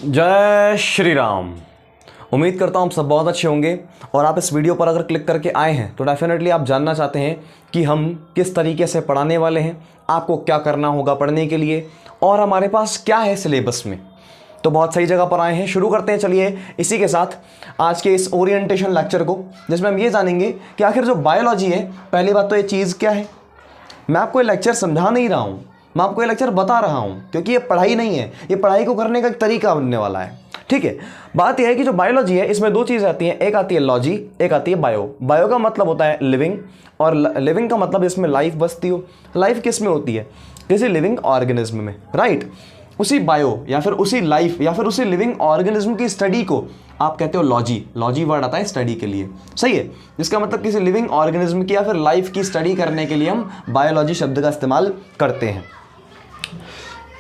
जय श्री राम। उम्मीद करता हूँ आप सब बहुत अच्छे होंगे और आप इस वीडियो पर अगर क्लिक करके आए हैं तो डेफिनेटली आप जानना चाहते हैं कि हम किस तरीके से पढ़ाने वाले हैं, आपको क्या करना होगा पढ़ने के लिए और हमारे पास क्या है सिलेबस में। तो बहुत सही जगह पर आए हैं। शुरू करते हैं चलिए इसी के साथ आज के इस ओरिएंटेशन लेक्चर को, जिसमें हम ये जानेंगे कि आखिर जो बायोलॉजी है, पहली बात तो ये चीज़ क्या है। मैं आपको ये लेक्चर समझा नहीं रहा हूँ, मैं आपको ये लेक्चर बता रहा हूँ, क्योंकि ये पढ़ाई नहीं है, ये पढ़ाई को करने का एक तरीका बनने वाला है। ठीक है, बात यह है कि जो बायोलॉजी है इसमें दो चीज़ आती हैं, एक आती है लॉजी, एक आती है बायो। बायो का मतलब होता है लिविंग, और लिविंग का मतलब इसमें लाइफ बसती हो। लाइफ किस में होती है? किसी लिविंग ऑर्गेनिज्म में, राइट। उसी बायो या फिर उसी लाइफ या फिर उसी लिविंग ऑर्गेनिज्म की स्टडी को आप कहते हो लॉजी। लॉजी वर्ड आता है स्टडी के लिए, सही है। जिसका मतलब किसी लिविंग ऑर्गेनिज्म की या फिर लाइफ की स्टडी करने के लिए हम बायोलॉजी शब्द का इस्तेमाल करते हैं।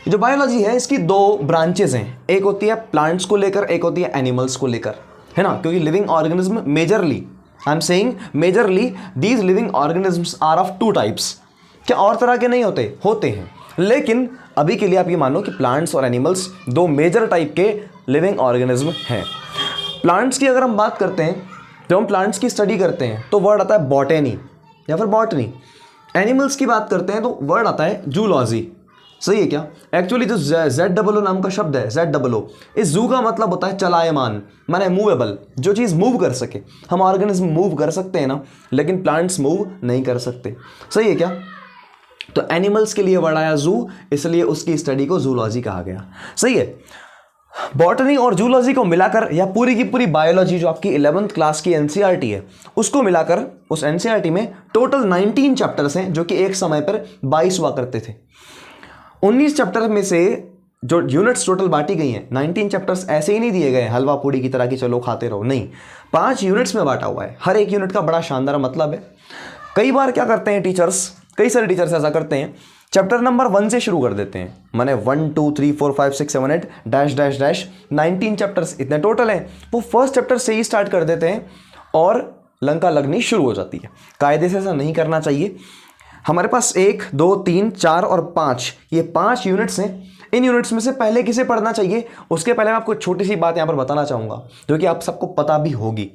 जो बायोलॉजी है इसकी दो ब्रांचेस हैं, एक होती है प्लांट्स को लेकर, एक होती है एनिमल्स को लेकर, है ना। क्योंकि living organism majorly, I am saying majorly, these living organisms are of two types. क्या और तरह के नहीं होते? होते हैं, लेकिन अभी के लिए आप ये मानो कि प्लांट्स और एनिमल्स दो मेजर टाइप के लिविंग ऑर्गेनिज्म हैं। प्लांट्स की अगर हम बात करते हैं, जब हम प्लांट्स की स्टडी करते हैं तो वर्ड आता है बॉटेनी या फिर बॉटनी। एनिमल्स की बात करते हैं तो वर्ड आता है जूलॉजी, सही है क्या। एक्चुअली जो ZOO नाम का शब्द है, ZOO, इस जू का मतलब होता है चलायमान, माने मूवेबल, जो चीज़ मूव कर सके। हम ऑर्गेनिज्म मूव कर सकते हैं ना, लेकिन प्लांट्स मूव नहीं कर सकते, सही है क्या। तो एनिमल्स के लिए वर्ड आया जू, इसलिए उसकी स्टडी को जूलॉजी कहा गया, सही है। बॉटनी और जूलॉजी को मिलाकर या पूरी की पूरी बायोलॉजी जो आपकी 11th क्लास की NCERT है उसको मिलाकर उस NCERT में टोटल 19 चैप्टर्स हैं, जो कि एक समय पर 22 हुआ करते थे। 19 चैप्टर में से जो यूनिट्स टोटल बांटी गई हैं, 19 चैप्टर्स ऐसे ही नहीं दिए गए हलवा पूड़ी की तरह कि चलो खाते रहो, नहीं, 5 यूनिट्स में बांटा हुआ है। हर एक यूनिट का बड़ा शानदार मतलब है। कई बार क्या करते हैं टीचर्स, कई सारे टीचर्स ऐसा करते हैं, चैप्टर नंबर 1 से शुरू कर देते हैं, माने 1 2 3 4 5 6 7 8 डैश डैश डैश 19 चैप्टर्स इतने टोटल हैं, वो फर्स्ट चैप्टर से ही स्टार्ट कर देते हैं और लंका लगनी शुरू हो जाती है। कायदे से ऐसा नहीं करना चाहिए। हमारे पास 1 2 3 4 और 5, ये 5 यूनिट्स हैं। इन यूनिट्स में से पहले किसे पढ़ना चाहिए, उसके पहले मैं आपको छोटी सी बात यहाँ पर बताना चाहूँगा, जो कि आप सबको पता भी होगी।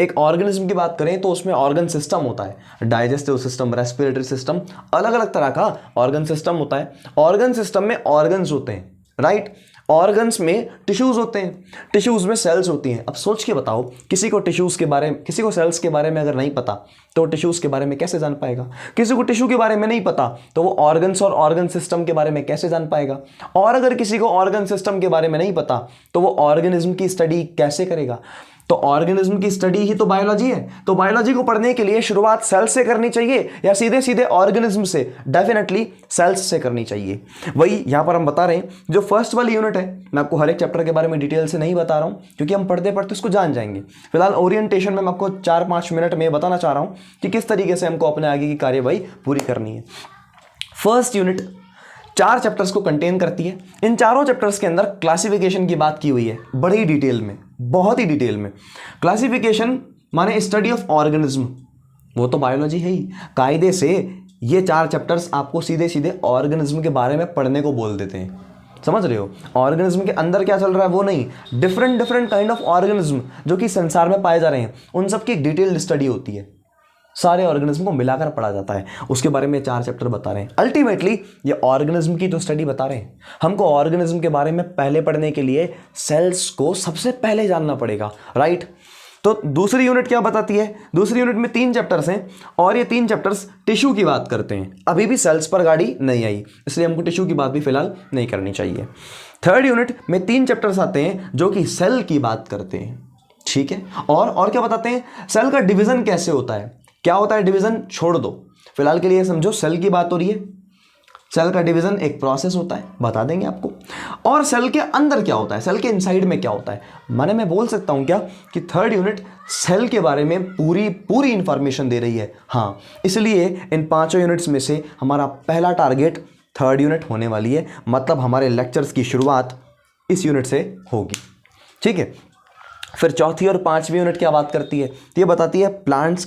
एक ऑर्गेनिज्म की बात करें तो उसमें ऑर्गन सिस्टम होता है, डाइजेस्टिव सिस्टम, रेस्पिरेटरी सिस्टम, अलग अलग तरह का ऑर्गन सिस्टम होता है। ऑर्गन सिस्टम में ऑर्गन्स होते हैं, राइट। ऑर्गन्स में टिश्यूज होते हैं, टिश्यूज में सेल्स होती हैं। अब सोच के बताओ, किसी को टिश्यूज के बारे में, किसी को सेल्स के बारे में अगर नहीं पता तो टिश्यूज के बारे में कैसे जान पाएगा। किसी को टिश्यू के बारे में नहीं पता तो वो ऑर्गन्स और ऑर्गन सिस्टम के बारे में कैसे जान पाएगा। और अगर किसी को ऑर्गन सिस्टम के बारे में नहीं पता तो वो ऑर्गेनिज्म की स्टडी कैसे करेगा। तो ऑर्गेनिज्म की स्टडी ही तो बायोलॉजी है। तो बायोलॉजी को पढ़ने के लिए शुरुआत सेल्स से करनी चाहिए या सीधे सीधे ऑर्गेनिज्म से? डेफिनेटली सेल्स से करनी चाहिए। वही यहां पर हम बता रहे हैं। जो फर्स्ट वाली यूनिट है, मैं आपको हर एक चैप्टर के बारे में डिटेल से नहीं बता रहा हूं, क्योंकि हम पढ़ते पढ़ते उसको जान जाएंगे। फिलहाल ओरिएंटेशन में मैं आपको 4-5 मिनट में बताना चाह रहा हूं कि किस तरीके से हमको अपने आगे की कार्यवाही पूरी करनी है। फर्स्ट यूनिट 4 चैप्टर्स को कंटेन करती है। इन चारों चैप्टर्स के अंदर क्लासिफिकेशन की बात की हुई है, बड़ी डिटेल में, बहुत ही डिटेल में। क्लासिफिकेशन माने स्टडी ऑफ ऑर्गेनिज्म, वो तो बायोलॉजी है ही। कायदे से ये 4 चैप्टर्स आपको सीधे सीधे ऑर्गेनिज्म के बारे में पढ़ने को बोल देते हैं, समझ रहे हो। ऑर्गेनिज्म के अंदर क्या चल रहा है वो नहीं, different different kind of organism जो कि संसार में पाए जा रहे हैं, उन सबकी एक डिटेल्ड स्टडी होती है। सारे ऑर्गेनिज्म को मिलाकर पढ़ा जाता है, उसके बारे में 4 चैप्टर बता रहे हैं। अल्टीमेटली ये ऑर्गेनिज्म की तो स्टडी बता रहे हैं। हमको ऑर्गेनिज्म के बारे में पहले पढ़ने के लिए सेल्स को सबसे पहले जानना पड़ेगा, राइट। तो दूसरी यूनिट क्या बताती है? दूसरी यूनिट में 3 चैप्टर्स हैं और ये 3 चैप्टर्स टिश्यू की बात करते हैं। अभी भी सेल्स पर गाड़ी नहीं आई, इसलिए हमको टिश्यू की बात भी फिलहाल नहीं करनी चाहिए। थर्ड यूनिट में 3 चैप्टर्स आते हैं जो कि सेल की बात करते हैं, ठीक है। और क्या बताते हैं? सेल का डिवीजन कैसे होता है, क्या होता है डिवीजन, छोड़ दो। फिलहाल के लिए समझो सेल की बात हो रही है। सेल का डिवीजन एक प्रोसेस होता है, बता देंगे आपको। और सेल के अंदर क्या होता है, सेल के इनसाइड में क्या होता है। माने मैं बोल सकता हूं क्या कि थर्ड यूनिट सेल के बारे में पूरी इंफॉर्मेशन दे रही है। हाँ, इसलिए इन 5 यूनिट्स में से हमारा पहला टारगेट थर्ड यूनिट होने वाली है। मतलब हमारे लेक्चर्स की शुरुआत इस यूनिट से होगी, ठीक है। फिर चौथी और 5वीं यूनिट क्या बात करती है? ये बताती है प्लांट्स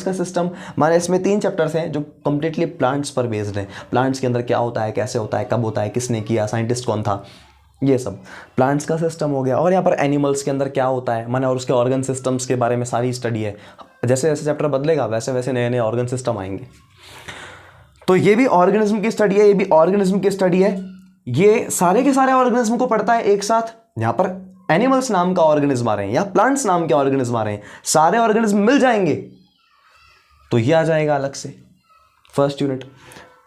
का सिस्टम। माने इसमें 3 चैप्टर्स हैं जो कम्प्लीटली प्लांट्स पर बेस्ड हैं। प्लांट्स के अंदर क्या होता है, कैसे होता है, कब होता है, किसने किया, साइंटिस्ट कौन था, ये सब प्लांट्स का सिस्टम हो गया। और यहाँ पर एनिमल्स के अंदर क्या होता है माने, और उसके ऑर्गन सिस्टम्स के बारे में सारी स्टडी है। जैसे जैसे चैप्टर बदलेगा वैसे वैसे नए नए ऑर्गन सिस्टम आएंगे। तो ये भी ऑर्गेनिज्म की स्टडी है, ये भी ऑर्गेनिज्म की स्टडी है। ये सारे के सारे ऑर्गेनिज्म को पढ़ता है एक साथ। यहाँ पर एनिमल्स नाम का ऑर्गेनिज्म आ रहे हैं या प्लांट्स नाम के ऑर्गेनिज्म आ रहे हैं, सारे ऑर्गेनिज्म मिल जाएंगे तो ये आ जाएगा अलग से फर्स्ट यूनिट।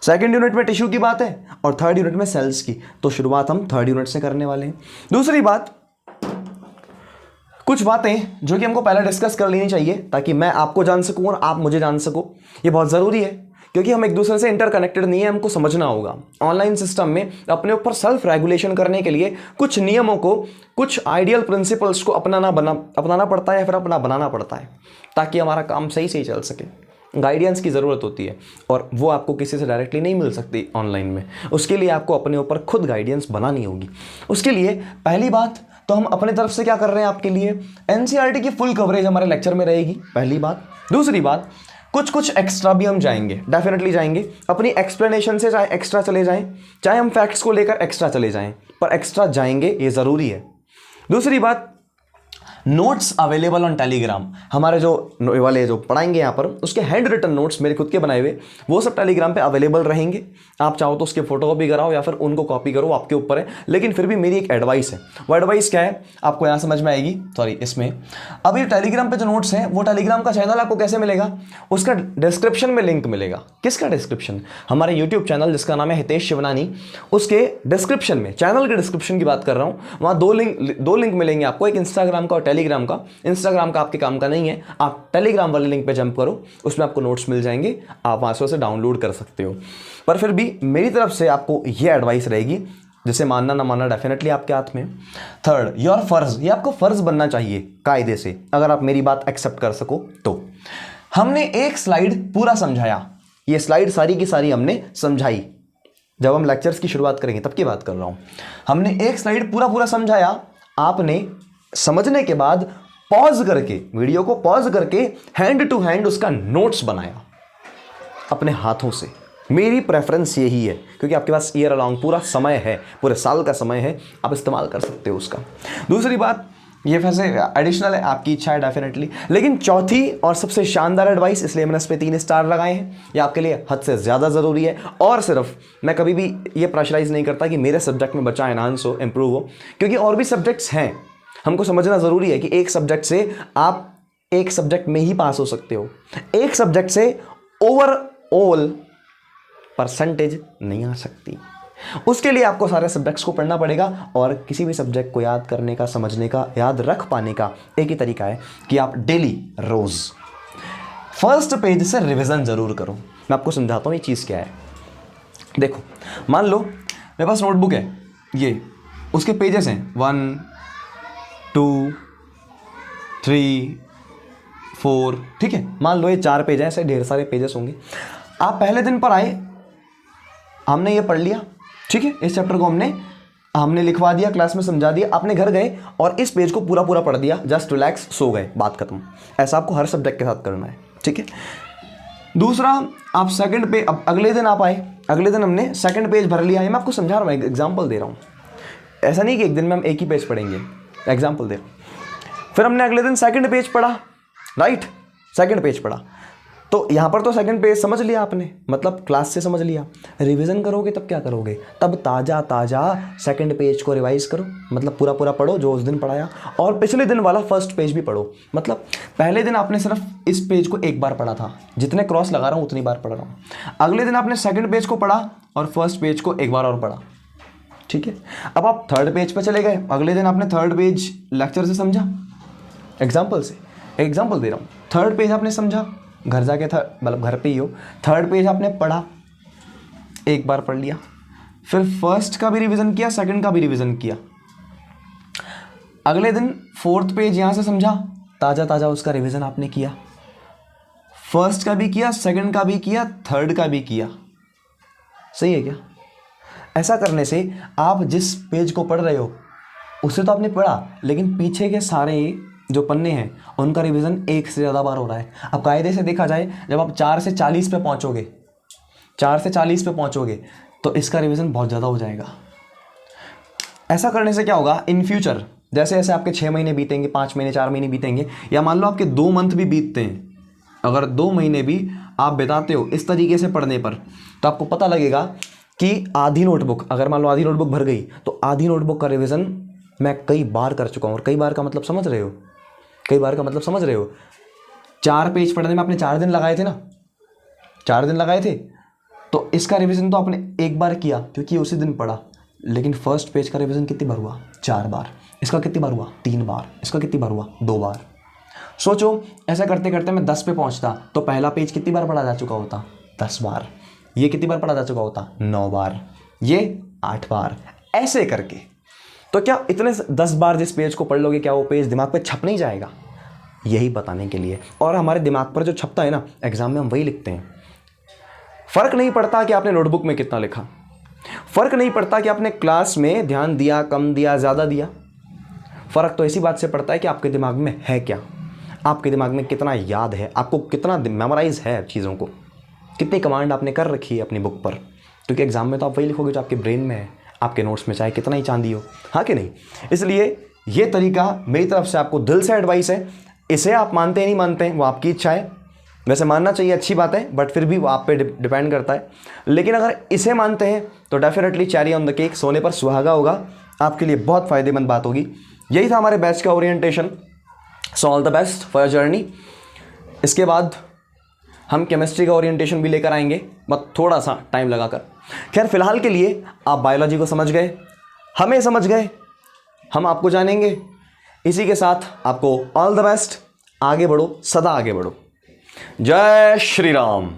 सेकंड यूनिट में टिश्यू की बात है और थर्ड यूनिट में सेल्स की। तो शुरुआत हम थर्ड यूनिट से करने वाले हैं। दूसरी बात, कुछ बातें जो कि हमको पहले डिस्कस कर लेनी चाहिए ताकि मैं आपको जान सकूं और आप मुझे जान सको। ये बहुत ज़रूरी है क्योंकि हम एक दूसरे से इंटरकनेक्टेड नहीं है, हमको समझना होगा। ऑनलाइन सिस्टम में अपने ऊपर सेल्फ रेगुलेशन करने के लिए कुछ नियमों को, कुछ आइडियल प्रिंसिपल्स को अपनाना पड़ता है या फिर अपना बनाना पड़ता है ताकि हमारा काम सही सही चल सके। गाइडेंस की ज़रूरत होती है और वो आपको किसी से डायरेक्टली नहीं मिल सकती ऑनलाइन में। उसके लिए आपको अपने ऊपर खुद गाइडेंस बनानी होगी। उसके लिए पहली बात तो हम अपने तरफ से क्या कर रहे हैं आपके लिए, एनसीईआरटी की फुल कवरेज हमारे लेक्चर में रहेगी, पहली बात। दूसरी बात, कुछ एक्स्ट्रा भी हम जाएंगे, डेफिनेटली जाएंगे। अपनी एक्सप्लेनेशन से चाहे एक्स्ट्रा चले जाएं, चाहे हम फैक्ट्स को लेकर एक्स्ट्रा चले जाएं, पर एक्स्ट्रा जाएंगे, ये ज़रूरी है। दूसरी बात, नोट्स अवेलेबल ऑन टेलीग्राम। हमारे जो वाले जो पढ़ाएंगे यहाँ पर उसके हैंड रिटन नोट्स मेरे खुद के बनाए हुए वो सब टेलीग्राम पे अवेलेबल रहेंगे। आप चाहो तो उसके फोटो कॉपी कराओ या फिर उनको कॉपी करो, आपके ऊपर है। लेकिन फिर भी मेरी एक एडवाइस है। वो एडवाइस क्या है आपको यहाँ समझ में आएगी, सॉरी इसमें। अब ये टेलीग्राम पे जो नोट्स हैं वो टेलीग्राम का चैनल आपको कैसे मिलेगा, उसका डिस्क्रिप्शन में लिंक मिलेगा। किसका डिस्क्रिप्शन, हमारे यूट्यूब चैनल जिसका नाम है हितेश शिवनानी, उसके डिस्क्रिप्शन में, चैनल के डिस्क्रिप्शन की बात कर रहा हूँ, वहाँ दो लिंक मिलेंगे आपको, एक इंस्टाग्राम का और टेलीग्राम का। इंस्टाग्राम का आपके काम का नहीं है, आप टेलीग्राम वाले लिंक पे जंप करो, उसमें आपको नोट्स मिल जाएंगे, आप वहां से उसे डाउनलोड कर सकते हो। पर फिर भी मेरी तरफ से आपको ये एडवाइस रहेगी, जिसे मानना ना मानना डेफिनेटली आपके हाथ में। थर्ड, योर फर्ज, ये आपको फर्ज बनना चाहिए कायदे से, अगर आप मेरी बात एक्सेप्ट कर सको तो। हमने एक स्लाइड पूरा समझाया, ये स्लाइड सारी की सारी हमने समझाई। जब हम लेक्चर्स की शुरुआत करेंगे तब की बात कर रहा हूं। हमने एक स्लाइड पूरा समझाया, आपने समझने के बाद पॉज करके, वीडियो को पॉज करके हैंड टू हैंड उसका नोट्स बनाया अपने हाथों से। मेरी प्रेफरेंस यही है क्योंकि आपके पास ईयर अलोंग पूरा समय है, पूरे साल का समय है, आप इस्तेमाल कर सकते हो उसका। दूसरी बात, ये वैसे एडिशनल है, आपकी इच्छा है डेफिनेटली। लेकिन चौथी और सबसे शानदार एडवाइस, इसलिए मैंने इस पर 3 स्टार लगाए हैं, ये आपके लिए हद से ज़्यादा ज़रूरी है। और सिर्फ मैं कभी भी ये प्रेशराइज नहीं करता कि मेरे सब्जेक्ट में बच्चा एनहांस हो, इंप्रूव हो, क्योंकि और भी सब्जेक्ट्स हैं। हमको समझना ज़रूरी है कि एक सब्जेक्ट से आप एक सब्जेक्ट में ही पास हो सकते हो, एक सब्जेक्ट से ओवरऑल परसेंटेज नहीं आ सकती। उसके लिए आपको सारे सब्जेक्ट्स को पढ़ना पड़ेगा। और किसी भी सब्जेक्ट को याद करने का, समझने का, याद रख पाने का एक ही तरीका है कि आप डेली रोज़ फर्स्ट पेज से रिवीजन ज़रूर करो। मैं आपको समझाता हूँ ये चीज़ क्या है। देखो, मान लो मेरे पास नोटबुक है, ये उसके पेजेस हैं 1 2 3 4, ठीक है। मान लो ये 4 पेज हैं, ऐसे ढेर सारे पेजेस होंगे। आप पहले दिन पर आए, हमने ये पढ़ लिया, ठीक है, इस चैप्टर को हमने लिखवा दिया, क्लास में समझा दिया, आपने घर गए और इस पेज को पूरा पढ़ दिया, जस्ट रिलैक्स, सो गए, बात खत्म। ऐसा आपको हर सब्जेक्ट के साथ करना है, ठीक है। दूसरा, आप सेकंड पे, अब अगले दिन आप आए, अगले दिन हमने सेकंड पेज भर लिया है। मैं आपको समझा रहा हूँ, एग्जाम्पल दे रहा हूँ, ऐसा नहीं कि एक दिन में हम एक ही पेज पढ़ेंगे, एग्जाम्पल दे रहा हूँ। फिर हमने अगले दिन सेकंड पेज पढ़ा, राइट, सेकंड पेज पढ़ा, तो यहाँ पर तो सेकंड पेज समझ लिया आपने, मतलब क्लास से समझ लिया। रिवीजन करोगे तब क्या करोगे, तब ताज़ा सेकंड पेज को रिवाइज करो, मतलब पूरा पढ़ो जो उस दिन पढ़ाया, और पिछले दिन वाला फर्स्ट पेज भी पढ़ो। मतलब पहले दिन आपने सिर्फ इस पेज को एक बार पढ़ा था, जितने क्रॉस लगा रहा हूँ उतनी बार पढ़ रहा हूँ। अगले दिन आपने सेकंड पेज को पढ़ा और फर्स्ट पेज को एक बार और पढ़ा, ठीक है। अब आप थर्ड पेज पर चले गए, अगले दिन आपने थर्ड पेज लेक्चर से समझा, एग्जाम्पल से, एग्जाम्पल दे रहा हूँ। थर्ड पेज आपने समझा, घर जाके मतलब घर पे ही हो, थर्ड पेज आपने पढ़ा, एक बार पढ़ लिया, फिर फर्स्ट का भी रिवीजन किया, सेकंड का भी रिवीजन किया। अगले दिन फोर्थ पेज यहाँ से समझा, ताज़ा उसका रिवीजन आपने किया, फर्स्ट का भी किया, सेकंड का भी किया, थर्ड का भी किया। सही है क्या? ऐसा करने से आप जिस पेज को पढ़ रहे हो उसे तो आपने पढ़ा, लेकिन पीछे के सारे जो पन्ने हैं उनका रिवीजन एक से ज़्यादा बार हो रहा है। अब कायदे से देखा जाए, जब आप 4 से 40 पे पहुँचोगे, 4 से 40 पे पहुँचोगे तो इसका रिवीजन बहुत ज़्यादा हो जाएगा। ऐसा करने से क्या होगा, इन फ्यूचर जैसे जैसे आपके 6 महीने बीतेंगे, 5 महीने, 4 महीने बीतेंगे, या मान लो आपके 2 मंथ भी बीतते हैं, अगर 2 महीने भी आप बिताते हो इस तरीके से पढ़ने पर, तो आपको पता लगेगा कि आधी नोटबुक, अगर मान लो आधी नोटबुक भर गई, तो आधी नोटबुक का रिवीजन मैं कई बार कर चुका हूँ। और कई बार का मतलब समझ रहे हो, कई बार का मतलब समझ रहे हो, 4 पेज पढ़ने में आपने 4 दिन लगाए थे ना, 4 दिन लगाए थे, तो इसका रिवीजन तो आपने एक बार किया क्योंकि उसी दिन पढ़ा, लेकिन फर्स्ट पेज का रिवीजन कितनी बार हुआ, 4 बार। इसका कितनी बार हुआ, 3 बार। इसका कितनी बार हुआ, 2 बार। सोचो ऐसा करते करते मैं 10 पे पहुंचता तो पहला पेज कितनी बार पढ़ा जा चुका होता, 10 बार। ये कितनी बार पढ़ा जा चुका होता, 9 बार। ये 8 बार। ऐसे करके तो क्या इतने 10 बार जिस पेज को पढ़ लोगे, क्या वो पेज दिमाग पे छप नहीं जाएगा? यही बताने के लिए। और हमारे दिमाग पर जो छपता है ना, एग्जाम में हम वही लिखते हैं। फर्क नहीं पड़ता कि आपने नोटबुक में कितना लिखा, फर्क नहीं पड़ता कि आपने क्लास में ध्यान दिया, कम दिया, ज़्यादा दिया। फ़र्क तो इसी बात से पड़ता है कि आपके दिमाग में है क्या, आपके दिमाग में कितना याद है, आपको कितना मेमोराइज है चीज़ों को, कितनी कमांड आपने कर रखी है अपनी बुक पर। क्योंकि एग्जाम में तो आप वही लिखोगे जो आपके ब्रेन में है, आपके नोट्स में चाहे कितना ही चांदी हो, हाँ कि नहीं। इसलिए ये तरीका मेरी तरफ से आपको दिल से एडवाइस है। इसे आप मानते हैं नहीं मानते हैं वो आपकी इच्छा है, वैसे मानना चाहिए, अच्छी बात है, बट फिर भी वो आप पे डिपेंड करता है। लेकिन अगर इसे मानते हैं तो definitely cherry on the cake, सोने पर सुहागा होगा, आपके लिए बहुत फ़ायदेमंद बात होगी। यही था हमारे बैच का orientation. So all the best for your journey. इसके बाद हम केमिस्ट्री का ओरिएंटेशन भी लेकर आएंगे, बट थोड़ा सा टाइम लगाकर। खैर फिलहाल के लिए आप बायोलॉजी को समझ गए, हमें समझ गए, हम आपको जानेंगे। इसी के साथ आपको ऑल द बेस्ट, आगे बढ़ो, सदा आगे बढ़ो। जय श्री राम।